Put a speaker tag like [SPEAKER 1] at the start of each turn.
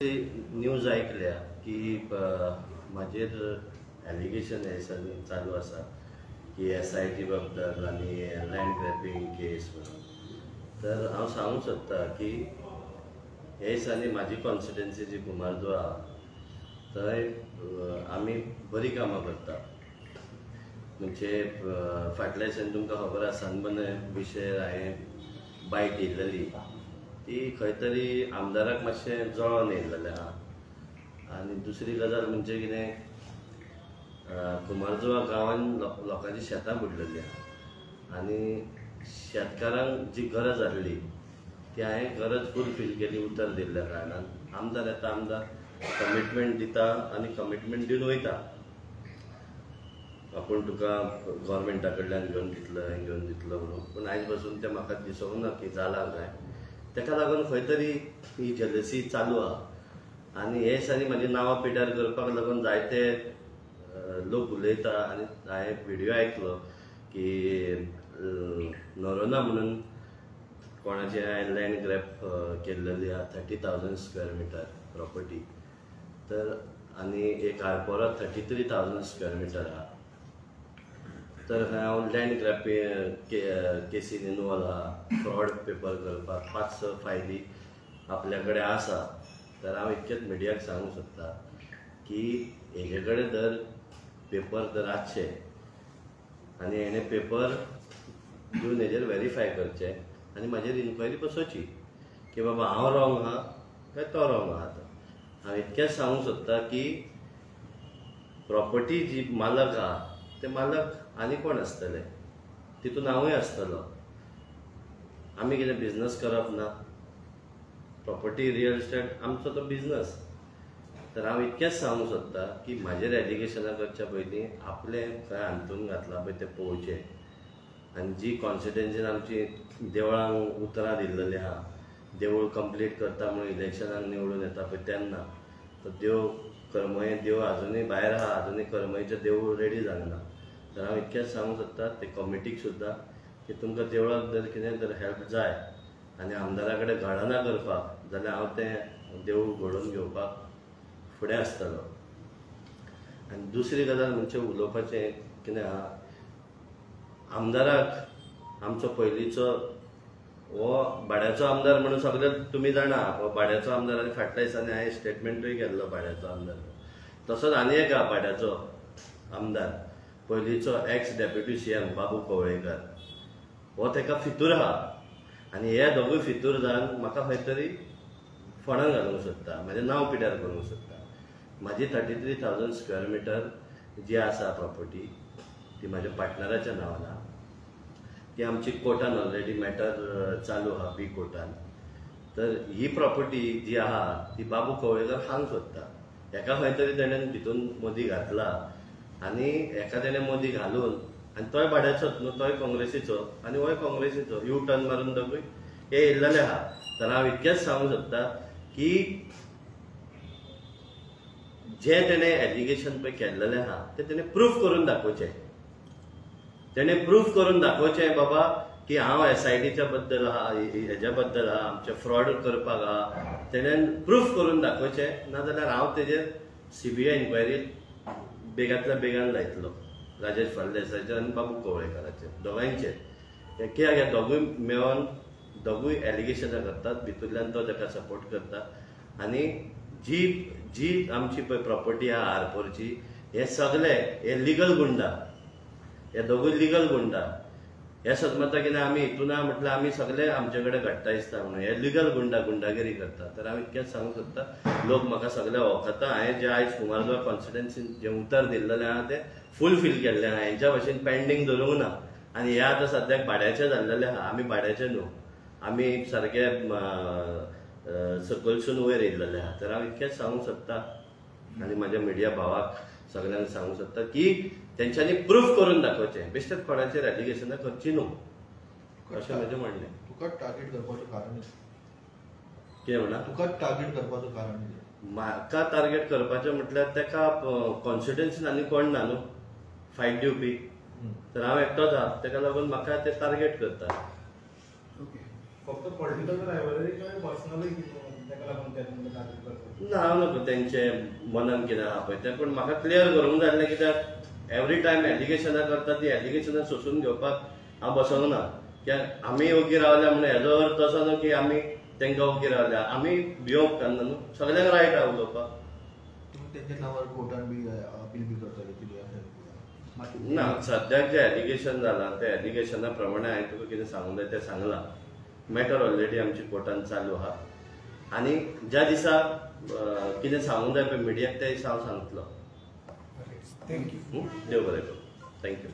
[SPEAKER 1] News ऐकल्या की माझेर allegation चालू आसा की SIT बद्दल आणि लँड ग्रॅपिंग केस म्हणून. तर हांव सांगूंक सोदता की हे दिसांनी म्हाजी कॉन्स्टिट्युएन्सी जी कुमारजुंव आहा थंय आमी बरी कामां करता. म्हणजे फाटल्या दिसांनी तुमकां खबर आसा सनबर्न विशय हांवें बायट येयल्ली ती खंय तरी आमदाराक मातशें जळोन येयल्लें आहा. आनी दुसरी गजाल म्हणजे कितें कुमारजुंवा गांवांत लोकांची शेतां बुडलेलीं आहा आनी शेतकारांक जी गरज आसली ती हांवें गरज फुलफील केली उतर दिल्ल्या कारणान आमदार येता आमदार कमिटमेंट दिता आनी कमिटमेंट दिवन वयता. आपूण तुका गव्हर्मेंटा कडल्यान घेवन दितलो म्हणून. पूण आयज पासून तें म्हाका दिसूंक ना की जालां काय. तेका लागून खंय तरी ही जेलसी चालू आहा आनी हे दिसांनी म्हाजी नांवां पिड्यार करपाक लागून जायते लोक उलयता. आनी हांवें व्हिडियो आयकलो की नोरोना म्हणून कोणाची हांवें लँड ग्रॅप केल्लेली आहा 30,000 स्क्वेअर मिटर प्रॉपर्टी. तर आनी एक आरपोरा 33,000 स्क्वेअर मिटर आहा. तर हांव लँड ग्रॅपिंग केसीन इनवॉल्व आहा. फ्रॉड पेपर करपाक 5-6 फायली आपल्या कडेन आसा. तर हांव इतकेंच मिडियाक सांगूंक सोदता की हेजे कडेन जर पेपर जर आसचे आनी हेणें पेपर दिवन हेजेर व्हेरीफाय करचें आनी म्हाजेर इन्क्वायरी बसोवची की बाबा हांव रॉंग आहा काय तो रॉंग आहा. हांव इतकेंच सांगूंक सोदता की प्रॉपर्टी जी मालक आहा ते मालक आनी कोण आसतले, तितून हांवूय आसतलो. आमी कितें बिझनस करप ना. प्रॉपर्टी रियल इस्टेट आमचो तो बिझनस. तर हांव इतकेंच सांगूंक सोदता की म्हाजेर एलिगेशनां करच्या पयलीं आपलें खंय हांतून घातलां पळय तें पळोवचें. आनी जी कॉन्स्टिट्युएन्सीन आमची देवळांक उतरां दिल्लेलीं आहा, देवूळ कंप्लीट करता म्हणून इलेक्शनाक निवडून येता पळय तेन्ना तो देव करमये देव आजुनूय भायर आहा. आजुनूय करमयेचें देवूळ रेडी जालें ना. तर हांव इतकेंच सांगूंक सोदता ते कमिटीक सुद्दां की तुमकां देवळाक जर कितें जर हेल्प जाय आनी आमदारा कडेन घडना करपाक जाल्यार हांव तें देवूळ घडोवन घेवपाक फुडें आसतलो. आनी दुसरी गजाल म्हणजे उलोवपाचें कितें आहा, आमदाराक आमचो पयलींचो हो भाड्याचो आमदार म्हणून सगळे तुमी जाणा. हो भाड्याचो आमदार आनी फाटल्या दिसांनी हांवें स्टेटमेंटूय केल्लो भाड्याचो आमदार. तसोच आनी एक आहा भाड्याचो आमदार पयलींचो एक्स डेप्युटी CM बाबू कवळेकर. हो तेका फितूर आहा आनी हे दोगूय फितूर जावन म्हाका खंय तरी फोंडां घालूंक सोदता, म्हाजें नांव पिड्यार करूंक सोदता. म्हाजी 33,000 स्क्वेअर मिटर जी आसा प्रॉपर्टी ती म्हाज्या पार्टनराच्या नांवान आहा. ती आमची कोर्टान ऑलरेडी मॅटर चालू आहा बी कोर्टान. तर ही प्रॉपर्टी जी आहा ती बाबू कवळेकर हांग सोदता. हेका खंय तरी तेणेन भितून मोदी घातला आनी हेका तेणें मोदी घालून आनी तोय भाड्याचोच न्हू, तोय काँग्रेसीचो आनी होय काँग्रेसीचो यू टर्न मारून दोगूय हे येयल्लेले आहा. तर हांव इतकेंच सांगूंक सोदता की जे तेणें एलिगेशन पळय केल्लेलें आहा तें तेणें प्रूफ करून दाखोवचें. तेणें प्रूफ करून दाखोवचें बाबा की हांव SITच्या बद्दल आहा, हेज्या बद्दल आहा, आमचे फ्रॉड करपाक आहा. तेणें प्रूफ करून दाखोवचें. नाजाल्यार हांव तेजेर CBI इन्क्वायरी बेगांतल्या बेगान लायतलो. राजेश फळदेसायचे आनी बाबू कवळेकराचे दोगांयचे. कित्याक हे दोगूय मेळोन दोगूय एलिगेशनां करतात. भितूंतल्यान तो ताका सपोर्ट करता. आनी जी आमची पळय प्रॉपर्टी आहा आरपोरची हे सगळे हे लिगल गुंडा. हे दोगूय लिगल गुंडा. हे सदमता कितें आमी हितून आहा म्हटल्यार आमी सगळे आमचे कडेन घडटा दिसता म्हणून हे लिगल गुंडा गुंडागिरी करता. तर हांव इतकेंच सांगूंक सोदता लोक म्हाका सगळे वळखता. हांवें जे आयज कुमारजुंवा कॉन्स्टिट्युएन्सीन जें उतर दिल्लेलें आहा तें फुलफील केल्लें आहा. हेंच्या भाशेन पेंडींग दवरूंक ना. आनी हे आतां सद्याक भाड्याचे जाल्लेले आहा. आमी भाड्याचे न्हू, आमी सारके सकयलसून वयर येयल्लेले आहा. तर हांव इतकेंच सांगूंक सोदता आनी म्हाज्या मिडिया भावाक सगळ्यांक सांगूंक सोदता की तेंच्यांनी प्रूफ करून दाखोवचें. बेश्टेच कोणाचेर एलिगेशनां करची न्हू अशें म्हजें म्हणणें.
[SPEAKER 2] तुका टार्गेट करपाचें कारण
[SPEAKER 1] कितें म्हणा?
[SPEAKER 2] तुका टार्गेट करपाचें कारण
[SPEAKER 1] म्हाका टार्गेट करपाचें म्हटल्यार तेका कॉन्स्टिट्युएन्सीन आनी कोण ना न्हू फायट दिवपी. तर हांव एकटोच आहा. तेका लागून म्हाका ते टार्गेट करता.
[SPEAKER 3] फक्त पॉलिटिकल रायवलरी काय पर्सनली
[SPEAKER 1] ना हांव नको तेंचे मनान कितें आहा पळय तें, पूण म्हाका क्लियर करूंक जाय आसलें, कित्याक एवरी टायम एलिगेशनां करता ती एलिगेशनां सोसून घेवपाक हांव बसोंक ना. कित्याक आमी ओगी रावल्या म्हणून हेजो अर्थ असो न्हू की आमी तेंकां ओगी रावल्या. आमी भिवंक उपकारना न्हू, सगळ्यांक रायट आहा उलोवपाक.
[SPEAKER 2] तुम्ही त्यांच्या नावावर कोर्टान बी अपील बी करतले कितें
[SPEAKER 1] ना सद्याक जे एलिगेशन जालां त्या एलिगेशना प्रमाणे हांवें तुका कितें सांगूंक जाय तें सांगलां. मॅटर ऑलरेडी आमची कोर्टान चालू आहा आनी ज्या दिसा कितें सांगूंक जाय पळय मिडियाक त्या दिसा हांव सांगतलो.
[SPEAKER 3] थँक्यू.
[SPEAKER 1] देव बरें करूं. थँक्यू.